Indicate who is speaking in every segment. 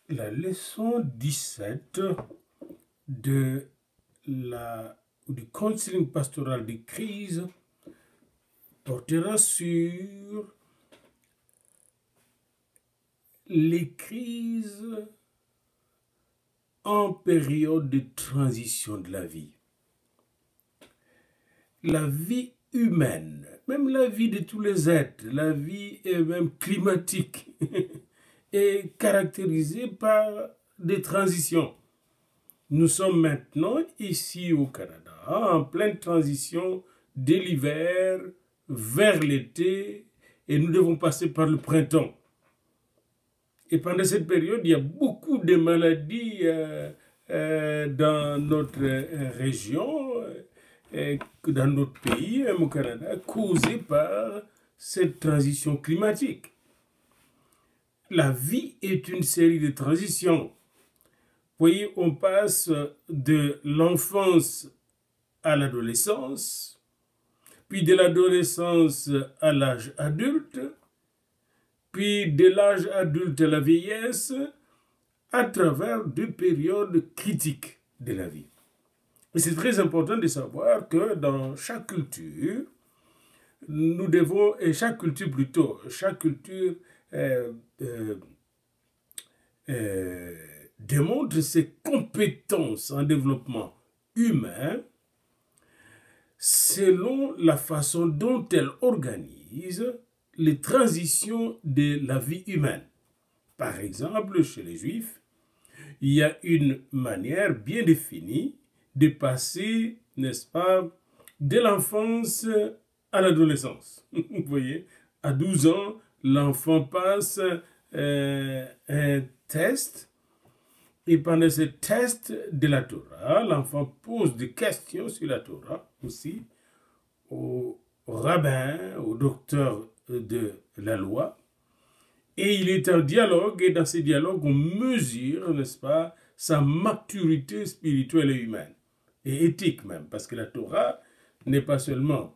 Speaker 1: La leçon 17 du counseling pastoral de crise portera sur les crises en période de transition de la vie. La vie humaine, même la vie de tous les êtres, la vie même climatique, est caractérisée par des transitions. Nous sommes maintenant ici au Canada en pleine transition de l'hiver vers l'été et nous devons passer par le printemps. Et pendant cette période, il y a beaucoup de maladies dans notre région, dans notre pays, même au Canada, causées par cette transition climatique. La vie est une série de transitions. Vous voyez, on passe de l'enfance à l'adolescence, puis de l'adolescence à l'âge adulte, puis de l'âge adulte à la vieillesse, à travers deux périodes critiques de la vie. Et c'est très important de savoir que dans chaque culture, nous devons, et chaque culture démontre ses compétences en développement humain selon la façon dont elle organise les transitions de la vie humaine. Par exemple, chez les Juifs, il y a une manière bien définie de passer, n'est-ce pas, de l'enfance à l'adolescence. Vous voyez, à 12 ans, l'enfant passe un test. Et pendant ce test de la Torah, l'enfant pose des questions sur la Torah aussi au rabbin, au docteur de la loi. Et il est en dialogue, et dans ces dialogues, on mesure, n'est-ce pas, sa maturité spirituelle et humaine, et éthique même, parce que la Torah n'est pas seulement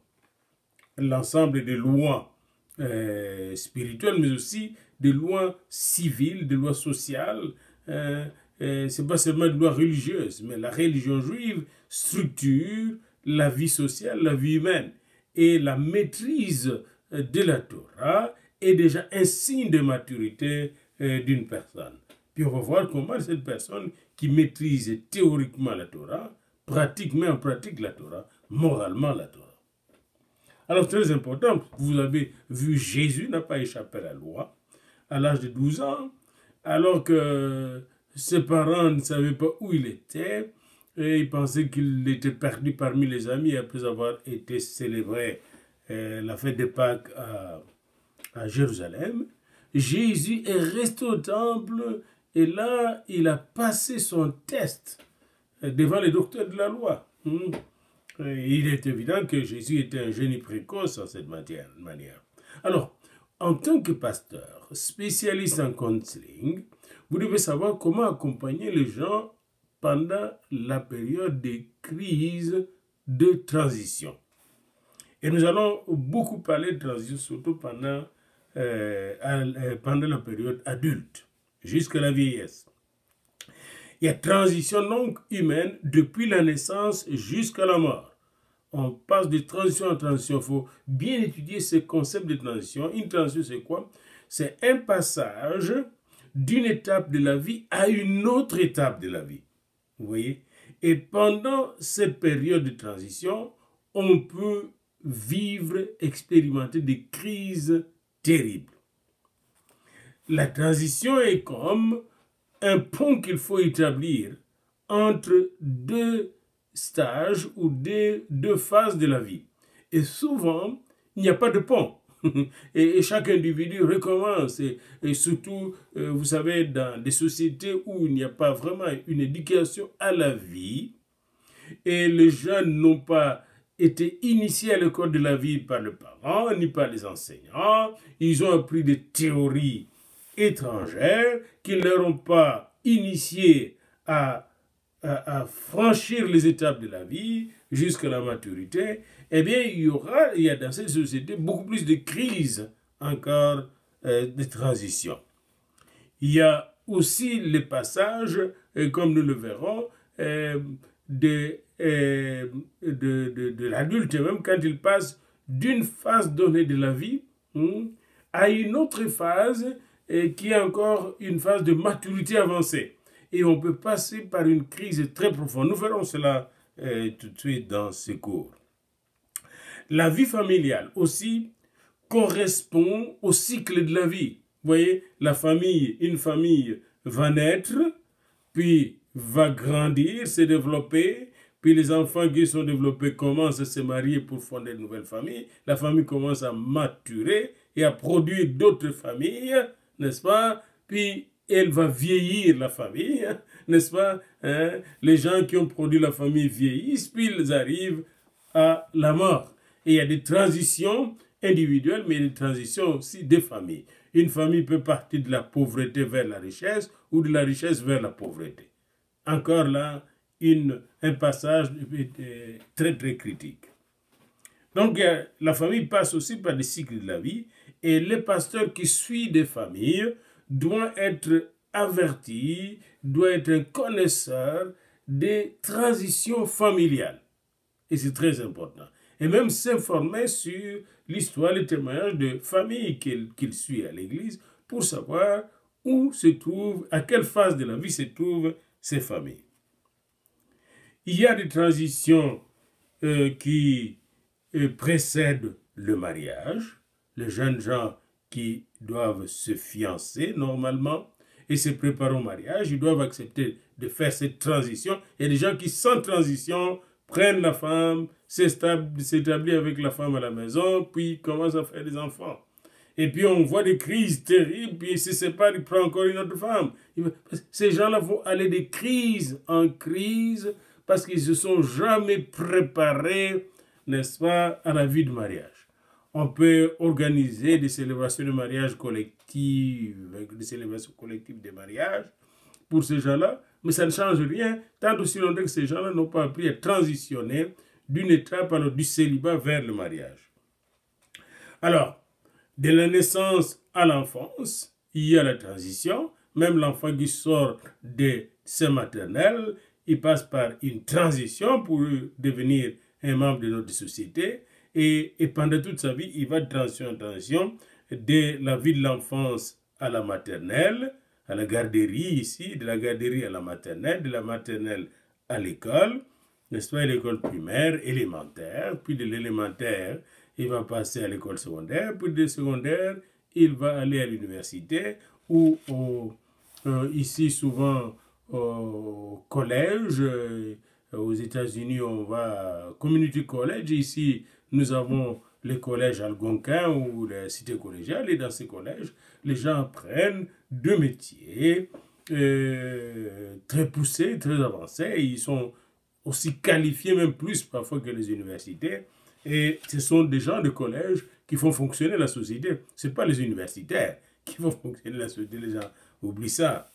Speaker 1: l'ensemble des lois spirituelles, mais aussi des lois civiles, des lois sociales. C'est pas seulement des lois religieuses, mais la religion juive structure la vie sociale, la vie humaine. Et la maîtrise de la Torah est déjà un signe de maturité d'une personne. Puis on va voir comment cette personne qui maîtrise théoriquement la Torah, met en pratique la Torah, moralement la Torah. Alors très important, vous avez vu, Jésus n'a pas échappé à la loi à l'âge de 12 ans, alors que ses parents ne savaient pas où il était, et ils pensaient qu'il était perdu parmi les amis après avoir été célébré la fête de Pâques à Jérusalem. Jésus est resté au temple et là, il a passé son test devant les docteurs de la loi. Il est évident que Jésus était un génie précoce en cette manière. Alors, en tant que pasteur, spécialiste en counseling, vous devez savoir comment accompagner les gens pendant la période de crise de transition. Et nous allons beaucoup parler de transition, surtout pendant la période adulte, jusqu'à la vieillesse. Il y a transition donc humaine depuis la naissance jusqu'à la mort. On passe de transition en transition. Il faut bien étudier ce concept de transition. Une transition, c'est quoi? C'est un passage d'une étape de la vie à une autre étape de la vie. Vous voyez? Et pendant cette période de transition, on peut expérimenter des crises terribles. La transition est comme un pont qu'il faut établir entre deux stages ou deux phases de la vie. Et souvent, il n'y a pas de pont. Et chaque individu recommence. Et surtout, vous savez, dans des sociétés où il n'y a pas vraiment une éducation à la vie, et les jeunes n'ont pas été initiés à l'école de la vie par les parents, ni par les enseignants, ils ont appris des théories étrangères qui ne leur ont pas initiés à franchir les étapes de la vie jusqu'à la maturité, eh bien, il y a dans cette société beaucoup plus de crises encore de transition. Il y a aussi le passage, comme nous le verrons, de l'adulte, même quand il passe d'une phase donnée de la vie à une autre phase qui est encore une phase de maturité avancée. Et on peut passer par une crise très profonde. Nous verrons cela tout de suite dans ce cours. La vie familiale aussi correspond au cycle de la vie. Vous voyez, une famille va naître, puis va grandir, se développer, puis les enfants qui sont développés commencent à se marier pour fonder une nouvelle famille. La famille commence à maturer et à produire d'autres familles, n'est-ce pas? Puis elle va vieillir, la famille, n'est-ce pas? Les gens qui ont produit la famille vieillissent, puis ils arrivent à la mort. Et il y a des transitions individuelles, mais des transitions aussi des familles. Une famille peut partir de la pauvreté vers la richesse ou de la richesse vers la pauvreté. Encore là, un passage très très critique. Donc la famille passe aussi par des cycles de la vie et les pasteurs qui suivent des familles doivent être avertis, doivent être un connaisseur des transitions familiales. Et c'est très important. Et même s'informer sur l'histoire, les témoignages de familles qu'il suit à l'église pour savoir où se trouvent, à quelle phase de la vie se trouvent ces familles. Il y a des transitions qui précèdent le mariage, les jeunes gens qui doivent se fiancer normalement et se préparer au mariage, ils doivent accepter de faire cette transition. Il y a des gens qui, sans transition, prennent la femme, s'établissent avec la femme à la maison, puis commencent à faire des enfants. Et puis on voit des crises terribles, puis ils se séparent, ils prennent encore une autre femme. Ces gens-là vont aller de crise en crise parce qu'ils ne se sont jamais préparés, n'est-ce pas, à la vie de mariage. On peut organiser des célébrations de mariage collectives, des célébrations collectives de mariage pour ces gens-là, mais ça ne change rien tant aussi longtemps que ces gens-là n'ont pas appris à transitionner d'une étape alors du célibat vers le mariage. Alors, de la naissance à l'enfance, il y a la transition. Même l'enfant qui sort de sein maternel, il passe par une transition pour devenir un membre de notre société. Et pendant toute sa vie, il va de transition en transition, de la vie de l'enfance à la maternelle, à la garderie ici, de la garderie à la maternelle, de la maternelle à l'école, n'est-ce pas, l'école primaire, élémentaire, puis de l'élémentaire, il va passer à l'école secondaire, puis de secondaire, il va aller à l'université, ou ici souvent au collège, aux États-Unis on va community college, ici nous avons les collèges algonquins ou les cités collégiales, et dans ces collèges, les gens apprennent deux métiers très poussés, très avancés, et ils sont aussi qualifiés, même plus parfois que les universités, et ce sont des gens de collège qui font fonctionner la société. Ce n'est pas les universitaires qui font fonctionner la société, les gens oublient ça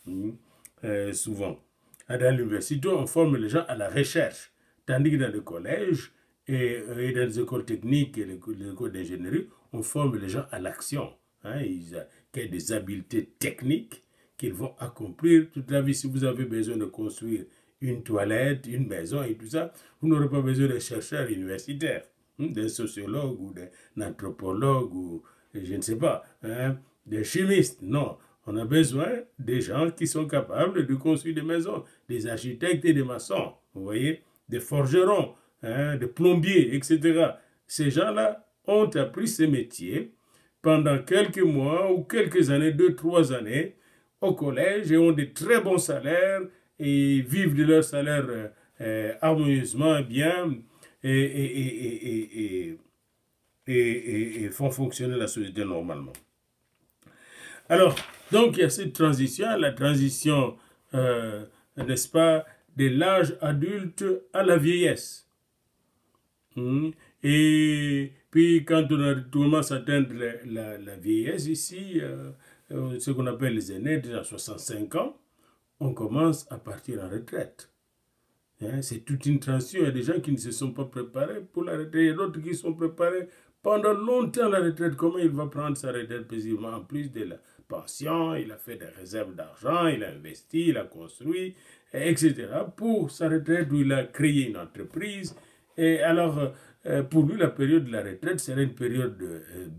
Speaker 1: souvent. Dans l'université, on forme les gens à la recherche, tandis que dans le collège, et dans les écoles techniques et les écoles d'ingénierie, on forme les gens à l'action. Ils ont des habiletés techniques qu'ils vont accomplir toute la vie. Si vous avez besoin de construire une toilette, une maison et tout ça, vous n'aurez pas besoin de chercheurs universitaires, d'un sociologue ou d'un anthropologue ou je ne sais pas, des chimistes. Non, on a besoin des gens qui sont capables de construire des maisons, des architectes et des maçons, vous voyez, des forgerons, des plombiers, etc. Ces gens-là ont appris ces métiers pendant quelques mois ou quelques années, 2-3 années, au collège et ont de très bons salaires et vivent de leur salaire harmonieusement bien et font fonctionner la société normalement. Alors, donc il y a cette transition, la transition, n'est-ce pas, de l'âge adulte à la vieillesse. Et puis quand on commence à atteindre la vieillesse ici, ce qu'on appelle les aînés, déjà 65 ans, on commence à partir en retraite. C'est toute une transition. Il y a des gens qui ne se sont pas préparés pour la retraite. Il y a d'autres qui sont préparés pendant longtemps la retraite. Comment il va prendre sa retraite paisiblement? En plus de la pension, il a fait des réserves d'argent, il a investi, il a construit, etc. pour sa retraite où il a créé une entreprise. Et alors, pour lui, la période de la retraite serait une période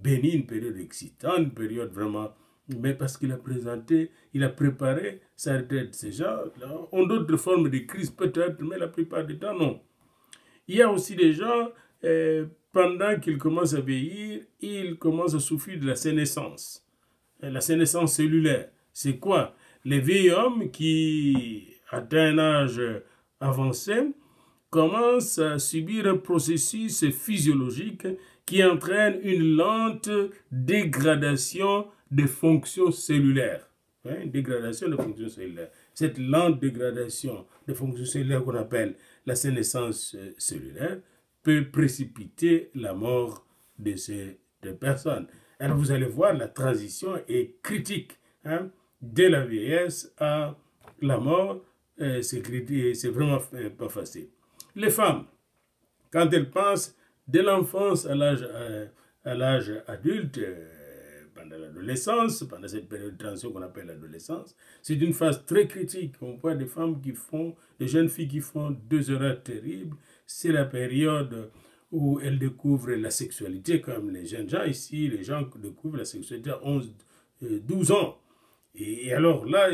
Speaker 1: bénie, une période excitante, une période vraiment... Mais parce qu'il a présenté, il a préparé sa retraite. Ces gens ont d'autres formes de crise peut-être, mais la plupart du temps, non. Il y a aussi des gens, pendant qu'ils commencent à vieillir, ils commencent à souffrir de la sénescence. La sénescence cellulaire, c'est quoi? Les vieils hommes qui atteignent un âge avancé commencent à subir un processus physiologique qui entraîne une lente dégradation des fonctions cellulaires. Dégradation des fonctions cellulaires. Cette lente dégradation des fonctions cellulaires qu'on appelle la sénescence cellulaire peut précipiter la mort de ces personnes. Alors vous allez voir, la transition est critique. De la vieillesse à la mort, c'est vraiment pas facile. Les femmes, quand elles pensent de l'enfance à l'âge adulte, pendant l'adolescence, pendant cette période de transition qu'on appelle l'adolescence, c'est une phase très critique. On voit des femmes des jeunes filles qui font 2 erreurs terribles. C'est la période où elles découvrent la sexualité, comme les jeunes gens ici, les gens découvrent la sexualité à 12 ans. Et alors là,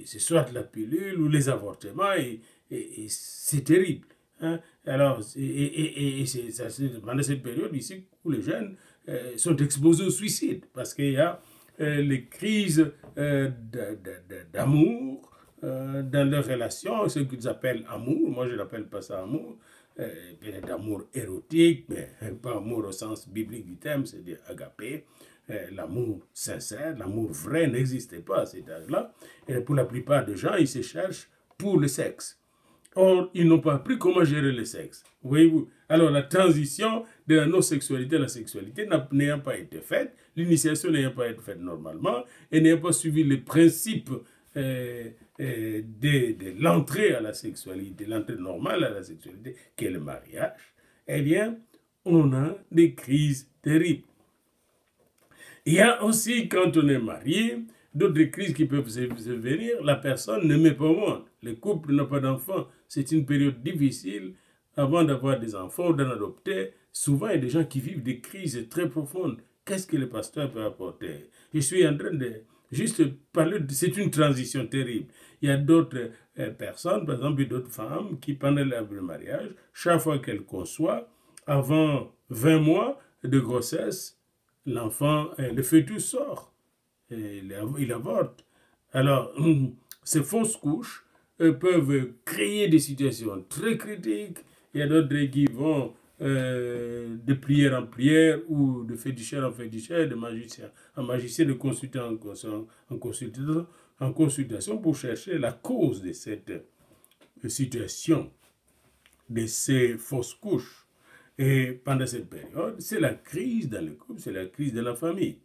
Speaker 1: c'est soit la pilule ou les avortements, et c'est terrible. Alors, c'est pendant cette période ici où les jeunes sont exposés au suicide, parce qu'il y a les crises d'amour dans leurs relations, ce qu'ils appellent amour. Moi, je n'appelle pas ça amour. Peut-être amour érotique, mais pas amour au sens biblique du terme, c'est-à-dire agapé. L'amour sincère, l'amour vrai n'existait pas à cet âge-là. Et pour la plupart des gens, ils se cherchent pour le sexe. Or, ils n'ont pas appris comment gérer le sexe. Voyez-vous? Alors, la transition de la non-sexualité à la sexualité n'ayant pas été faite, l'initiation n'ayant pas été faite normalement, et n'ayant pas suivi les principes de l'entrée à la sexualité, l'entrée normale à la sexualité, qui est le mariage, eh bien, on a des crises terribles. Il y a aussi, quand on est marié, d'autres crises qui peuvent se venir. La personne ne met pas au monde. Le couple n'a pas d'enfants. C'est une période difficile avant d'avoir des enfants ou d'en adopter. Souvent, il y a des gens qui vivent des crises très profondes. Qu'est-ce que le pasteur peut apporter? Je suis en train de juste parler, c'est une transition terrible. Il y a d'autres personnes, par exemple, d'autres femmes qui, pendant le mariage, chaque fois qu'elles conçoivent, avant 20 mois de grossesse, l'enfant, le fœtus sort, il avorte. Alors, ces fausses couches peuvent créer des situations très critiques. Il y a d'autres qui vont de prière en prière ou de féticheur en féticheur, de magicien en magicien, de consultant en consultation pour chercher la cause de cette situation, de ces fausses couches. Et pendant cette période, c'est la crise dans le couple, c'est la crise de la famille.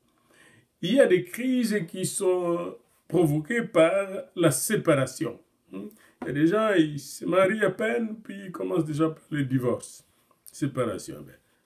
Speaker 1: Il y a des crises qui sont provoquées par la séparation. Il y a des gens, ils se marient à peine, puis ils commencent déjà par le divorce. Séparation.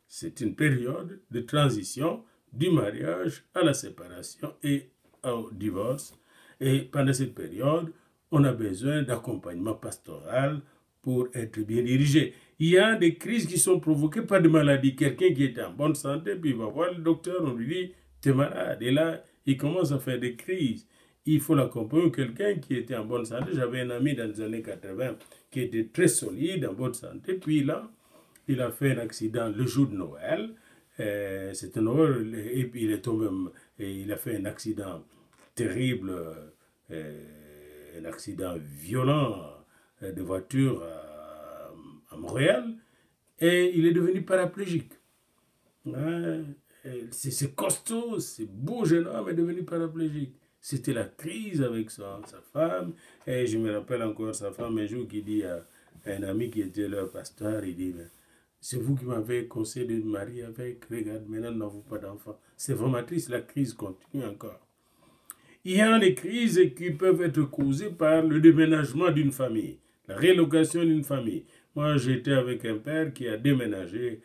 Speaker 1: C'est une période de transition du mariage à la séparation et au divorce. Et pendant cette période, on a besoin d'accompagnement pastoral pour être bien dirigé. Il y a des crises qui sont provoquées par des maladies. Quelqu'un qui est en bonne santé, puis il va voir le docteur, on lui dit, tu es malade. Et là, il commence à faire des crises. Il faut l'accompagner. Quelqu'un qui était en bonne santé, j'avais un ami dans les années 80 qui était très solide, en bonne santé, puis là, il a fait un accident le jour de Noël. C'est un horreur, et puis il est tombé, et il a fait un accident terrible, un accident violent de voiture à Montréal, et il est devenu paraplégique. C'est costaud, c'est beau jeune homme est devenu paraplégique. C'était la crise avec sa femme, et je me rappelle encore sa femme un jour qui dit à un ami qui était leur pasteur, il dit, c'est vous qui m'avez conseillé de me marier avec, regarde, maintenant nous n'avons pas d'enfants. C'est vraiment triste, la crise continue encore. Il y a des crises qui peuvent être causées par le déménagement d'une famille, la relocation d'une famille. Moi, j'étais avec un père qui a déménagé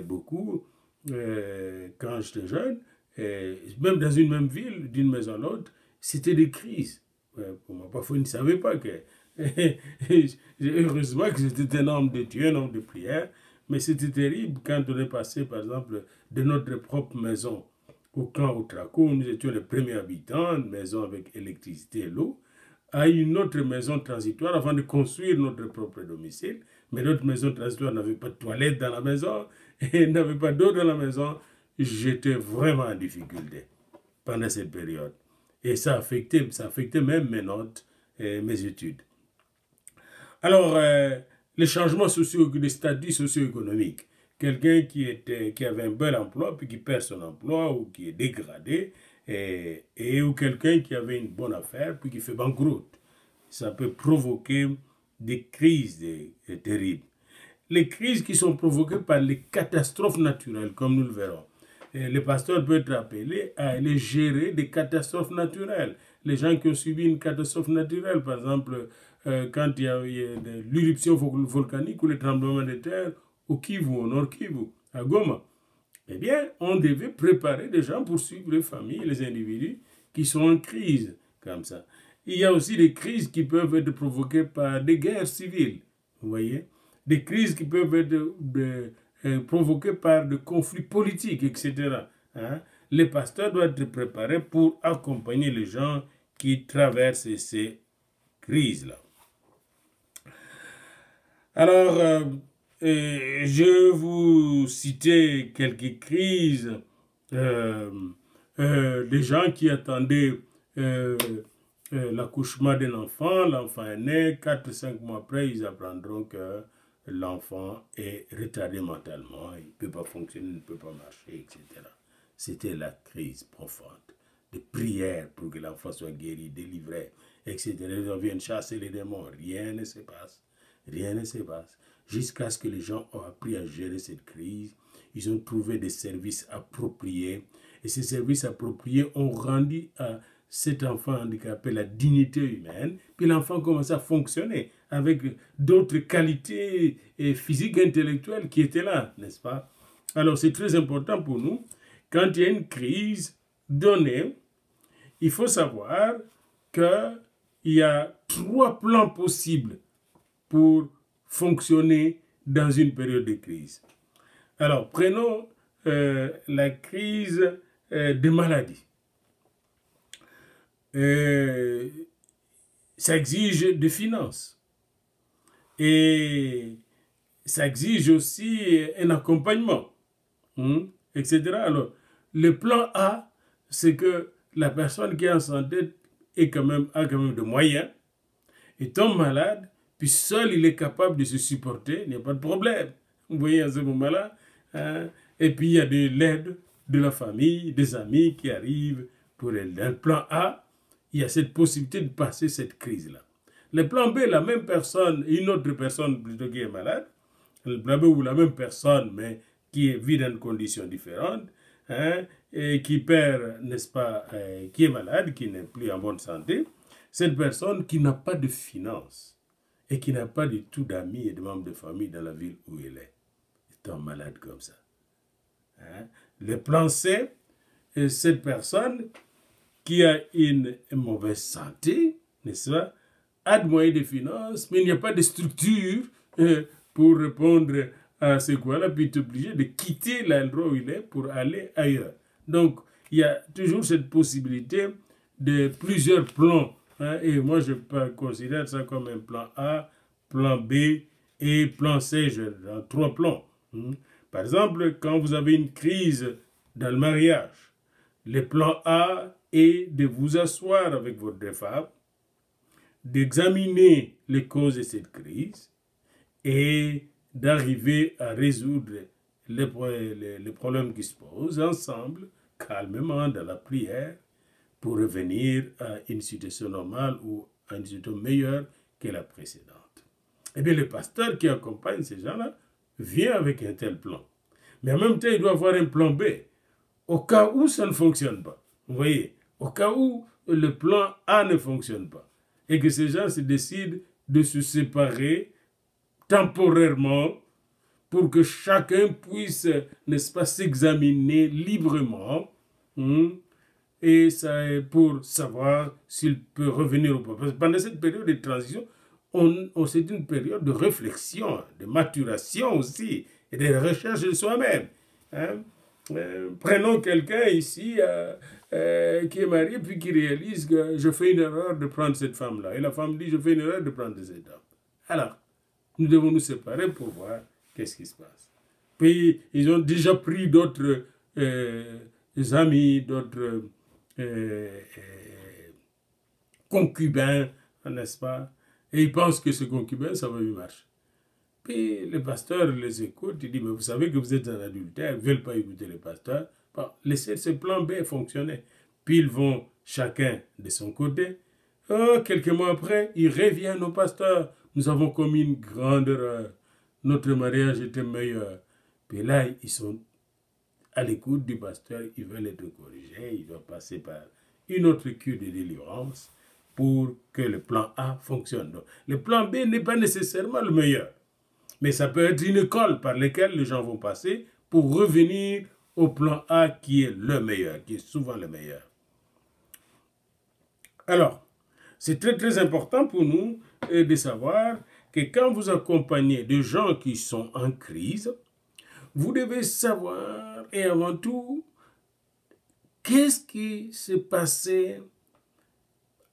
Speaker 1: beaucoup, quand j'étais jeune, même dans une même ville, d'une maison à l'autre, c'était des crises. Pour moi, parfois, ils ne savaient pas que... Heureusement que j'étais un homme de Dieu, un homme de prière, mais c'était terrible quand on est passé, par exemple, de notre propre maison au camp au Traco, où nous étions les premiers habitants, une maison avec électricité et l'eau, à une autre maison transitoire avant de construire notre propre domicile. Mais notre maison transitoire n'avait pas de toilette dans la maison et n'avait pas d'eau dans la maison. J'étais vraiment en difficulté pendant cette période. Et ça affectait même mes notes et mes études. Alors, les changements sociaux, les statuts socio-économiques. Quelqu'un qui avait un bel emploi, puis qui perd son emploi, ou qui est dégradé, ou quelqu'un qui avait une bonne affaire, puis qui fait banqueroute. Ça peut provoquer des crises terribles. Les crises qui sont provoquées par les catastrophes naturelles, comme nous le verrons. Et le pasteur peut être appelé à aller gérer des catastrophes naturelles. Les gens qui ont subi une catastrophe naturelle, par exemple, quand il y a l'éruption volcanique ou le tremblement de terre au Kivu, au Nord Kivu, à Goma, eh bien, on devait préparer des gens pour suivre les familles, les individus qui sont en crise, comme ça. Il y a aussi des crises qui peuvent être provoquées par des guerres civiles, vous voyez, des crises qui peuvent être provoquées par des conflits politiques, etc. Hein? Les pasteurs doivent être préparés pour accompagner les gens qui traversent ces crises-là. Alors, je vous citais quelques crises des gens qui attendaient l'accouchement d'un enfant. L'enfant est né, 4-5 mois après, ils apprendront que l'enfant est retardé mentalement, il ne peut pas fonctionner, il ne peut pas marcher, etc. C'était la crise profonde. De prières pour que l'enfant soit guéri, délivré, etc. Ils viennent chasser les démons, rien ne se passe. Rien ne se passe. Jusqu'à ce que les gens ont appris à gérer cette crise, ils ont trouvé des services appropriés. Et ces services appropriés ont rendu à cet enfant handicapé la dignité humaine. Puis l'enfant commence à fonctionner avec d'autres qualités physiques et intellectuelles qui étaient là, n'est-ce pas? Alors c'est très important pour nous. Quand il y a une crise donnée, il faut savoir qu'il y a 3 plans possibles pour fonctionner dans une période de crise. Alors, prenons la crise de maladie. Ça exige des finances. Et ça exige aussi un accompagnement, etc. Alors, le plan A, c'est que la personne qui est en santé a quand même de moyens et tombe malade, puis seul il est capable de se supporter, il n'y a pas de problème. Vous voyez à ce moment-là, hein? Et puis il y a de l'aide de la famille, des amis qui arrivent pour elle. Dans le plan A, il y a cette possibilité de passer cette crise-là. Le plan B, la même personne, une autre personne plutôt qui est malade, le plan B ou la même personne, mais qui vit dans une condition différente, hein, et qui perd, n'est-ce pas, qui est malade, qui n'est plus en bonne santé, cette personne qui n'a pas de finances et qui n'a pas du tout d'amis et de membres de famille dans la ville où elle est, étant malade comme ça. Hein? Le plan C, cette personne qui a une mauvaise santé, n'est-ce pas, a de moyens de finances, mais il n'y a pas de structure pour répondre à ce quoi-là, puis est obligé de quitter l'endroit où il est pour aller ailleurs. Donc, il y a toujours cette possibilité de plusieurs plans. Hein, et moi, je considère ça comme un plan A, plan B et plan C, dans 3 plans. Par exemple, quand vous avez une crise dans le mariage, le plan A est de vous asseoir avec votre femme, d'examiner les causes de cette crise et d'arriver à résoudre les problèmes qui se posent ensemble, calmement, dans la prière, pour revenir à une situation normale ou à une situation meilleure que la précédente. Eh bien, le pasteur qui accompagne ces gens-là vient avec un tel plan. Mais en même temps, il doit avoir un plan B, au cas où ça ne fonctionne pas. Vous voyez, au cas où le plan A ne fonctionne pas, et que ces gens se décident de se séparer temporairement pour que chacun puisse, n'est-ce pas, s'examiner librement, et ça est pour savoir s'il peut revenir ou pas. Parce que pendant cette période de transition, c'est une période de réflexion, de maturation aussi, et de recherche de soi-même. Hein? Prenons quelqu'un ici qui est marié, puis qui réalise que je fais une erreur de prendre cette femme-là. Et la femme dit, je fais une erreur de prendre cet homme. Alors, nous devons nous séparer pour voir qu'est-ce qui se passe. Puis, ils ont déjà pris d'autres amis, d'autres concubins, n'est-ce pas? Et ils pensent que ce concubin, ça va lui marcher. Puis le pasteur les écoute, il dit, mais vous savez que vous êtes un adultère, ils ne veulent pas écouter le pasteur. Bon, laissez ce plan B fonctionner. Puis ils vont chacun de son côté. Oh, quelques mois après, ils reviennent au pasteur. Nous avons commis une grande erreur. Notre mariage était meilleur. Puis là, ils sont à l'écoute du pasteur, ils veulent être corrigés, ils doivent passer par une autre cure de délivrance pour que le plan A fonctionne. Donc, le plan B n'est pas nécessairement le meilleur, mais ça peut être une école par laquelle les gens vont passer pour revenir au plan A qui est le meilleur, qui est souvent le meilleur. Alors, c'est très très important pour nous de savoir que quand vous accompagnez des gens qui sont en crise, vous devez savoir, et avant tout, qu'est-ce qui s'est passé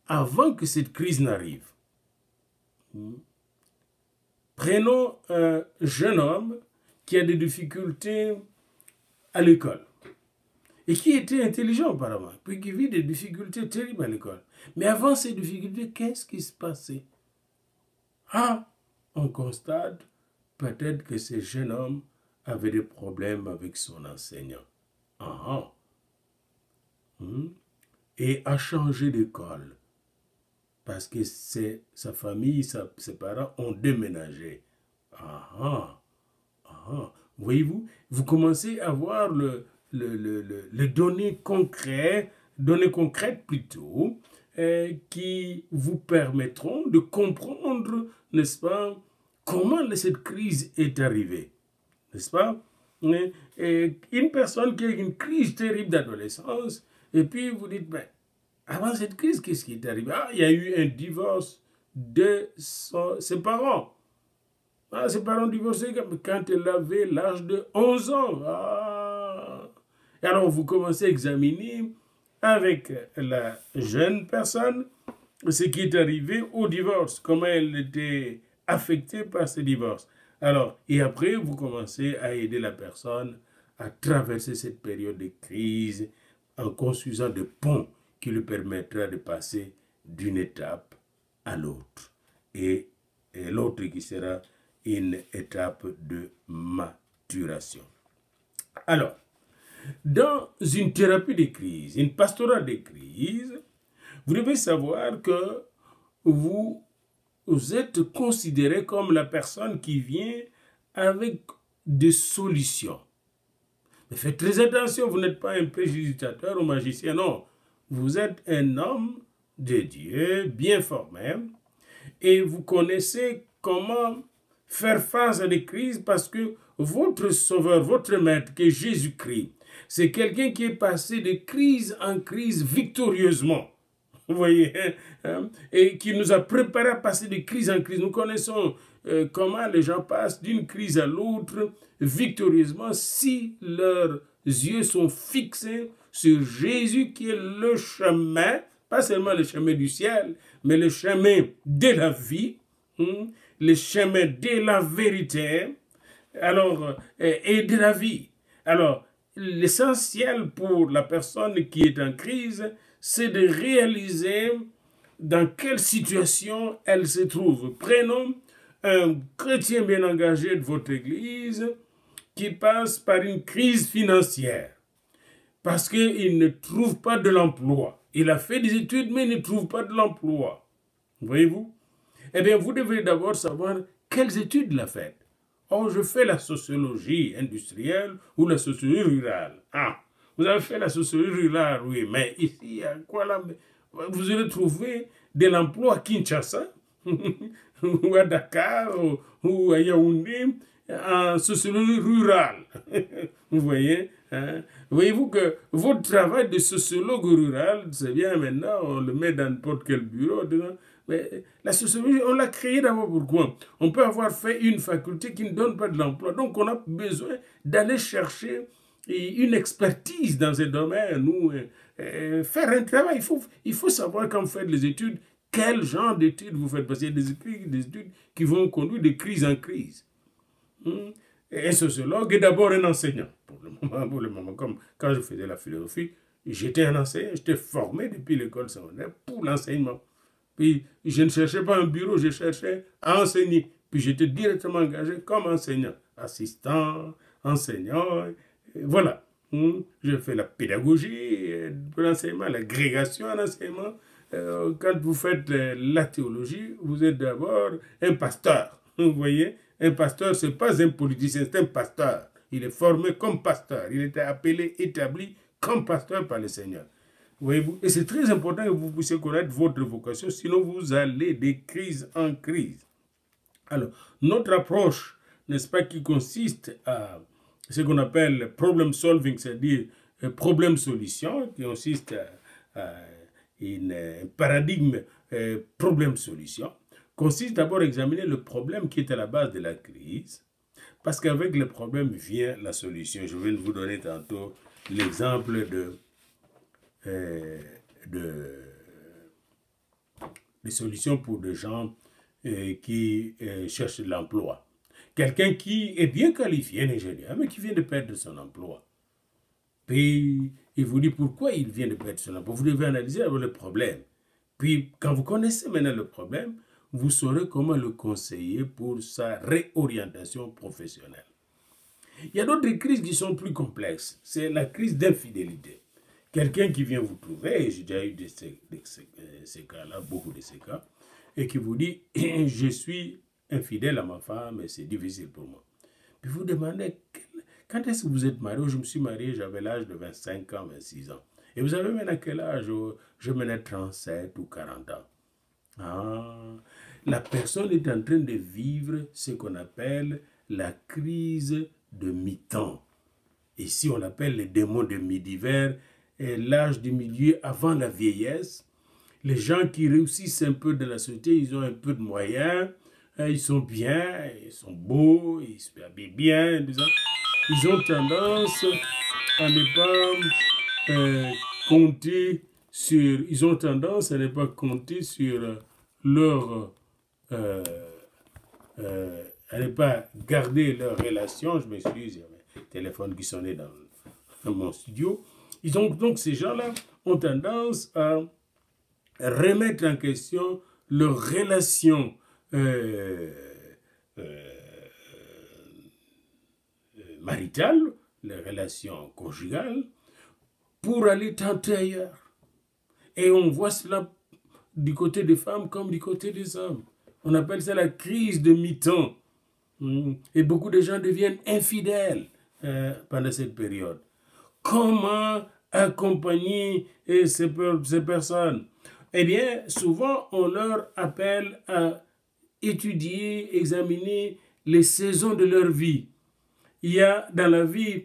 Speaker 1: avant que cette crise n'arrive. Prenons un jeune homme qui a des difficultés à l'école et qui était intelligent apparemment, puis qui vit des difficultés terribles à l'école. Mais avant ces difficultés, qu'est-ce qui se passait? Ah, on constate peut-être que ce jeune homme avait des problèmes avec son enseignant. Et a changé d'école parce que sa famille, ses parents ont déménagé. Voyez-vous, vous commencez à voir les données concrètes plutôt, qui vous permettront de comprendre, n'est-ce pas, comment cette crise est arrivée. N'est-ce pas? Et une personne qui a une crise terrible d'adolescence, et puis vous dites, ben, avant cette crise, qu'est-ce qui est arrivé? Ah, il y a eu un divorce de ses parents. Ah, ses parents divorcés quand elle avait l'âge de 11 ans. Ah. Et alors vous commencez à examiner avec la jeune personne ce qui est arrivé au divorce, comment elle était affectée par ce divorce. Alors, et après, vous commencez à aider la personne à traverser cette période de crise en construisant des ponts qui lui permettra de passer d'une étape à l'autre. Et l'autre qui sera une étape de maturation. Alors, dans une thérapie de crise, une pastorale de crise, vous devez savoir que vous êtes considéré comme la personne qui vient avec des solutions. Mais faites très attention, vous n'êtes pas un préjudicateur ou magicien, non. Vous êtes un homme de Dieu, bien formé, et vous connaissez comment faire face à des crises parce que votre sauveur, votre maître, qui est Jésus-Christ, c'est quelqu'un qui est passé de crise en crise victorieusement. Vous voyez, hein? Et qui nous a préparé à passer de crise en crise. Nous connaissons comment les gens passent d'une crise à l'autre victorieusement si leurs yeux sont fixés sur Jésus qui est le chemin, pas seulement le chemin du ciel, mais le chemin de la vie, le chemin de la vérité, alors, et de la vie. Alors, l'essentiel pour la personne qui est en crise, c'est de réaliser dans quelle situation elle se trouve. Prenons un chrétien bien engagé de votre église qui passe par une crise financière parce qu'il ne trouve pas de l'emploi. Il a fait des études, mais il ne trouve pas de l'emploi. Voyez-vous? Eh bien, vous devez d'abord savoir quelles études il a faites. Oh, je fais la sociologie industrielle ou la sociologie rurale. Ah, vous avez fait la sociologie rurale, oui, mais ici, à quoi là? Vous allez trouver de l'emploi à Kinshasa. ou à Dakar, ou à Yaoundé, en sociologie rurale. Vous voyez, hein? Voyez-vous que votre travail de sociologue rural, c'est bien maintenant, on le met dans n'importe quel bureau. Mais la sociologie, on l'a créée d'abord pourquoi? On peut avoir fait une faculté qui ne donne pas de l'emploi. Donc, on a besoin d'aller chercher une expertise dans ces domaines ou faire un travail. Il faut savoir quand vous faites les études, quel genre d'études vous faites. Parce qu'il y a des études qui vont conduire de crise en crise. Un sociologue est d'abord un enseignant. Pour le moment, comme quand je faisais la philosophie, j'étais un enseignant, j'étais formé depuis l'école secondaire pour l'enseignement. Puis je ne cherchais pas un bureau, je cherchais à enseigner. Puis j'étais directement engagé comme enseignant, assistant, enseignant, voilà. Je fais la pédagogie pour l'enseignement, l'agrégation à l'enseignement. Quand vous faites la théologie, vous êtes d'abord un pasteur. Vous voyez, un pasteur, ce n'est pas un politicien, c'est un pasteur. Il est formé comme pasteur. Il était appelé, établi comme pasteur par le Seigneur. Voyez-vous? Et c'est très important que vous puissiez connaître votre vocation, sinon vous allez de crise en crise. Alors, notre approche, n'est-ce pas, qui consiste à ce qu'on appelle problem solving, c'est-à-dire problème-solution, qui consiste à un paradigme problème-solution, consiste d'abord à examiner le problème qui est à la base de la crise, parce qu'avec le problème vient la solution. Je viens de vous donner tantôt l'exemple des solutions pour des gens qui cherchent de l'emploi. Quelqu'un qui est bien qualifié, un ingénieur, mais qui vient de perdre son emploi. Puis, il vous dit pourquoi il vient de perdre son emploi. Vous devez analyser le problème. Puis, quand vous connaissez maintenant le problème, vous saurez comment le conseiller pour sa réorientation professionnelle. Il y a d'autres crises qui sont plus complexes. C'est la crise d'infidélité. Quelqu'un qui vient vous trouver, et j'ai déjà eu ces cas-là, beaucoup de ces cas, et qui vous dit, je suis infidèle à ma femme et c'est difficile pour moi. Puis vous demandez, quand est-ce que vous êtes marié? Je me suis marié, j'avais l'âge de 25 ans, 26 ans. Et vous savez maintenant quel âge? Je menais 37 ou 40 ans. Ah, la personne est en train de vivre ce qu'on appelle la crise de mi-temps. Ici, on l'appelle les démons de midi-vert, l'âge du milieu avant la vieillesse. Les gens qui réussissent un peu dans la société, ils ont un peu de moyens, ils sont bien, ils sont beaux, ils se habillent bien, ils ont tendance à ne pas compter sur, ils ont tendance à ne pas compter sur leur, à ne pas garder leur relation. Je m'excuse, il y avait un téléphone qui sonnait dans mon studio. Donc ces gens-là ont tendance à remettre en question leur relation maritale, les relations conjugales, pour aller tenter ailleurs. Et on voit cela du côté des femmes comme du côté des hommes. On appelle ça la crise de mi-temps. Et beaucoup de gens deviennent infidèles pendant cette période. Comment accompagner ces personnes? Eh bien, souvent, on leur appelle à étudier, examiner les saisons de leur vie. Il y a dans la vie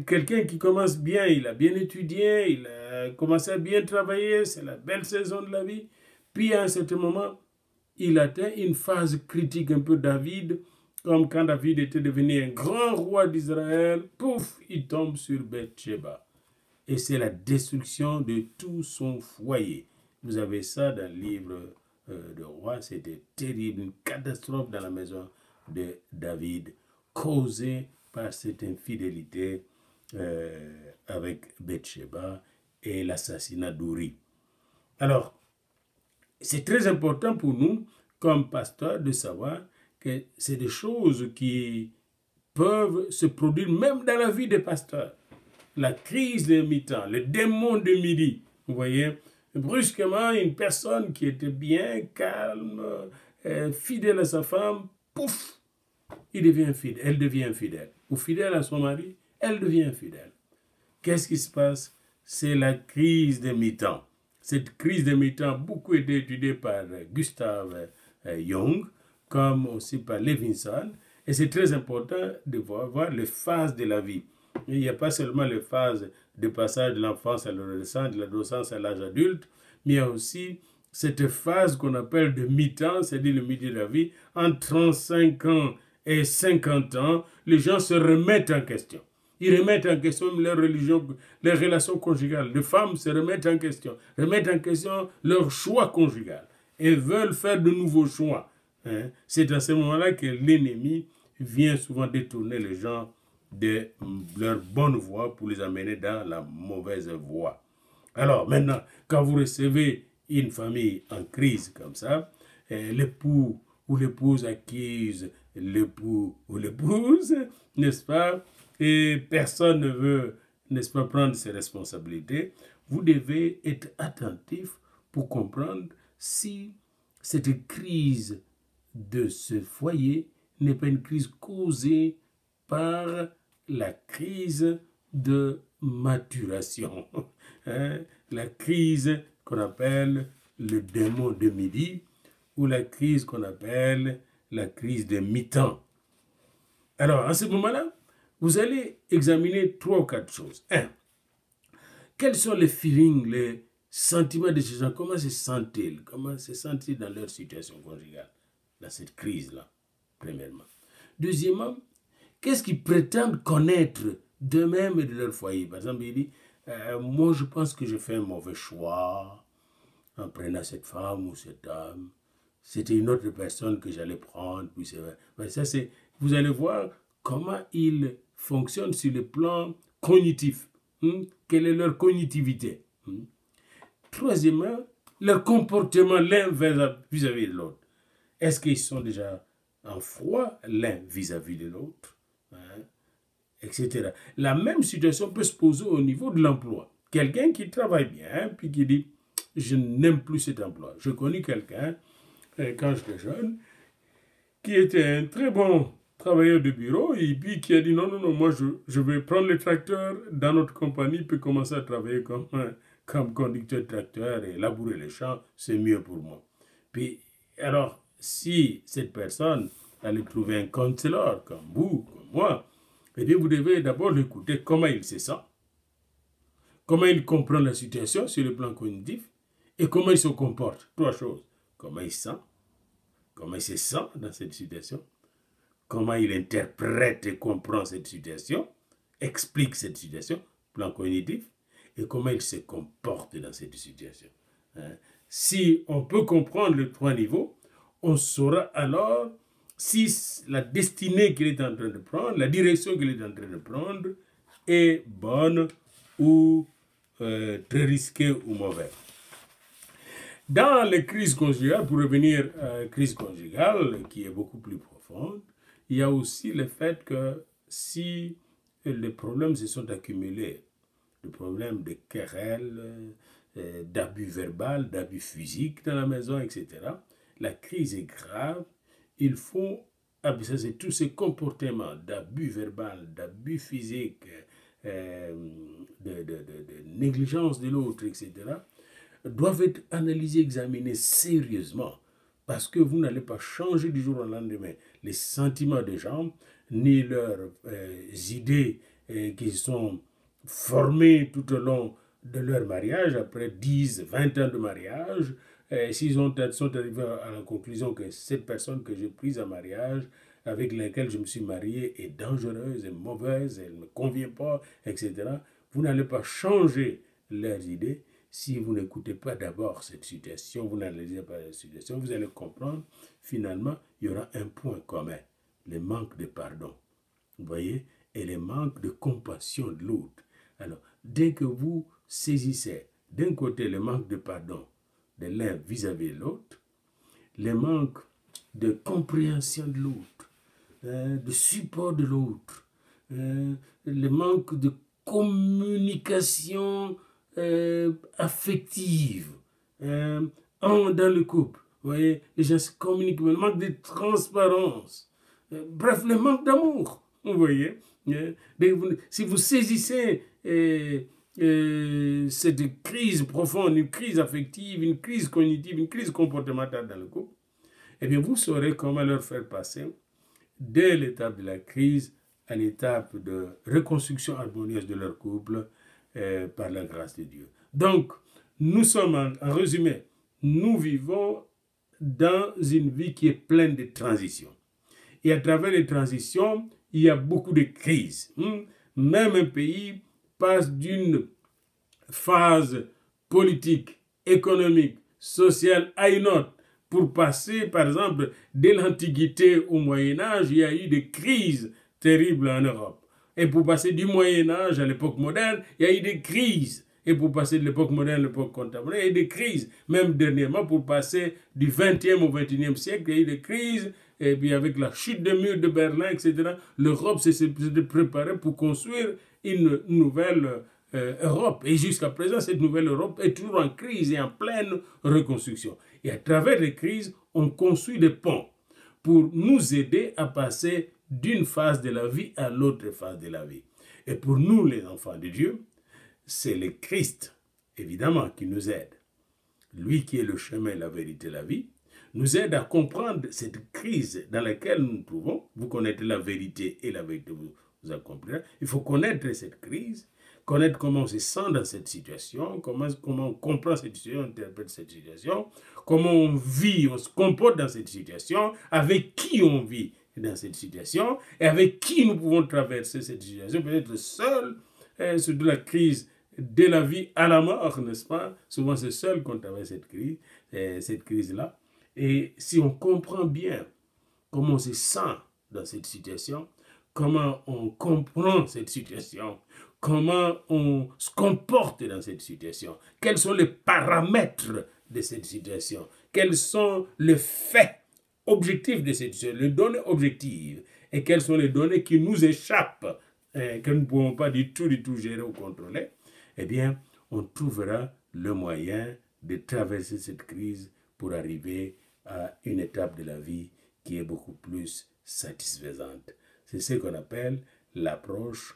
Speaker 1: quelqu'un qui commence bien, il a bien étudié, il a commencé à bien travailler, c'est la belle saison de la vie. Puis à un certain moment, il atteint une phase critique, un peu David, comme quand David était devenu un grand roi d'Israël, pouf, il tombe sur Bathsheba. Et c'est la destruction de tout son foyer. Vous avez ça dans le livre de Rois, c'était terrible, une catastrophe dans la maison de David, causée par cette infidélité avec Bathsheba et l'assassinat d'Uri. Alors, c'est très important pour nous, comme pasteurs, de savoir que c'est des choses qui peuvent se produire même dans la vie des pasteurs. La crise de mi-temps, le démon de midi, vous voyez, brusquement, une personne qui était bien calme, fidèle à sa femme, pouf, il devient infidèle, elle devient infidèle. Ou fidèle à son mari, elle devient infidèle. Qu'est-ce qui se passe? C'est la crise de mi-temps. Cette crise de mi-temps a beaucoup été étudiée par Gustav Jung, comme aussi par Levinson. Et c'est très important de voir les phases de la vie. Il n'y a pas seulement les phases de passage de l'enfance à l'adolescence, de l'adolescence à l'âge adulte, mais il y a aussi cette phase qu'on appelle de mi-temps, c'est-à-dire le milieu de la vie. Entre 35 ans et 50 ans, les gens se remettent en question. Ils remettent en question leur religion, leurs relations conjugales. Les femmes se remettent en question leur choix conjugal et veulent faire de nouveaux choix. C'est à ce moment-là que l'ennemi vient souvent détourner les gens de leur bonne voie pour les amener dans la mauvaise voie. Alors maintenant, quand vous recevez une famille en crise comme ça, l'époux ou l'épouse accuse l'époux ou l'épouse, n'est-ce pas? Et personne ne veut, n'est-ce pas, prendre ses responsabilités. Vous devez être attentif pour comprendre si cette crise de ce foyer n'est pas une crise causée par la crise de maturation. La crise qu'on appelle le démon de midi ou la crise qu'on appelle la crise de mi-temps. Alors, à ce moment-là, vous allez examiner 3 ou 4 choses. 1. Quels sont les feelings, les sentiments de ces gens? Comment se sentent-ils? Comment se sentent-ils dans leur situation conjugale, dans cette crise-là, premièrement. Deuxièmement, qu'est-ce qu'ils prétendent connaître d'eux-mêmes et de leur foyer? Par exemple, il dit, moi je pense que j'ai fait un mauvais choix en prenant cette femme ou cet homme. C'était une autre personne que j'allais prendre. Puis c'est vrai. Mais ça, vous allez voir comment ils fonctionnent sur le plan cognitif. Quelle est leur cognitivité? Troisièmement, leur comportement l'un vis-à-vis de l'autre. Est-ce qu'ils sont déjà en froid l'un vis-à-vis de l'autre, etc. La même situation peut se poser au niveau de l'emploi. Quelqu'un qui travaille bien, puis qui dit « je n'aime plus cet emploi ». Je connais quelqu'un, quand j'étais jeune, qui était un très bon travailleur de bureau, et puis qui a dit « non, moi je vais prendre le tracteur dans notre compagnie, puis commencer à travailler comme conducteur de tracteur et labourer les champs, c'est mieux pour moi ». Puis, alors, si cette personne allait trouver un counselor comme vous, comme moi, eh bien, vous devez d'abord l'écouter comment il se sent, comment il comprend la situation sur le plan cognitif et comment il se comporte. 3 choses. Comment il sent, comment il se sent dans cette situation, comment il interprète et comprend cette situation, explique cette situation, plan cognitif, et comment il se comporte dans cette situation. Si on peut comprendre les 3 niveaux, on saura alors si la destinée qu'il est en train de prendre, la direction qu'il est en train de prendre est bonne ou très risquée ou mauvaise. Dans les crises conjugales, pour revenir à la crise conjugale qui est beaucoup plus profonde, il y a aussi le fait que si les problèmes se sont accumulés, le problème de querelles, d'abus verbal, d'abus physiques dans la maison, etc., la crise est grave. Il faut, c'est tous ces comportements d'abus verbal, d'abus physique, de négligence de l'autre, etc., doivent être analysés, examinés sérieusement, parce que vous n'allez pas changer du jour au lendemain les sentiments des gens, ni leurs idées qui sont formées tout au long de leur mariage, après 10, 20 ans de mariage. S'ils sont arrivés à la conclusion que cette personne que j'ai prise en mariage, avec laquelle je me suis marié, est dangereuse, est mauvaise, elle ne me convient pas, etc., vous n'allez pas changer leurs idées si vous n'écoutez pas d'abord cette situation, vous n'analysez pas la situation, vous allez comprendre, finalement, il y aura un point commun, le manque de pardon, vous voyez, et le manque de compassion de l'autre. Alors, dès que vous saisissez d'un côté le manque de pardon de l'un vis-à-vis de l'autre, le manque de compréhension de l'autre, de support de l'autre, le manque de communication affective dans le couple. Vous voyez, les gens se communiquent, le manque de transparence, bref, le manque d'amour. Vous voyez, si vous saisissez cette crise profonde, une crise affective, une crise cognitive, une crise comportementale dans le couple, eh bien, vous saurez comment leur faire passer dès l'étape de la crise à l'étape de reconstruction harmonieuse de leur couple par la grâce de Dieu. Donc, nous sommes, en résumé, nous vivons dans une vie qui est pleine de transitions. Et à travers les transitions, il y a beaucoup de crises. Même un pays passe d'une phase politique, économique, sociale à une autre. Pour passer, par exemple, de l'Antiquité au Moyen-Âge, il y a eu des crises terribles en Europe. Et pour passer du Moyen-Âge à l'époque moderne, il y a eu des crises. Et pour passer de l'époque moderne à l'époque contemporaine, il y a eu des crises. Même dernièrement, pour passer du 20e au 21e siècle, il y a eu des crises. Et puis avec la chute des murs de Berlin, etc., l'Europe s'est préparée pour construire une nouvelle Europe. Et jusqu'à présent, cette nouvelle Europe est toujours en crise et en pleine reconstruction. Et à travers les crises, on construit des ponts pour nous aider à passer d'une phase de la vie à l'autre phase de la vie. Et pour nous, les enfants de Dieu, c'est le Christ, évidemment, qui nous aide. Lui qui est le chemin, la vérité, la vie, nous aide à comprendre cette crise dans laquelle nous nous trouvons. Vous connaissez la vérité et la vérité vous accomplira. Il faut connaître cette crise, connaître comment on se sent dans cette situation, comment on comprend cette situation, on interprète cette situation, comment on vit, on se comporte dans cette situation, avec qui on vit dans cette situation, et avec qui nous pouvons traverser cette situation, peut-être seul, sur de la crise de la vie à la mort, n'est-ce pas? Souvent c'est seul qu'on traverse cette crise-là. Et si on comprend bien comment on se sent dans cette situation, comment on comprend cette situation, comment on se comporte dans cette situation, quels sont les paramètres de cette situation, quels sont les faits objectifs de cette situation, les données objectives, et quelles sont les données qui nous échappent, que nous ne pouvons pas du tout gérer ou contrôler, eh bien, on trouvera le moyen de traverser cette crise pour arriver à une étape de la vie qui est beaucoup plus satisfaisante. C'est ce qu'on appelle l'approche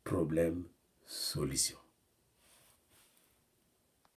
Speaker 1: problème-solution.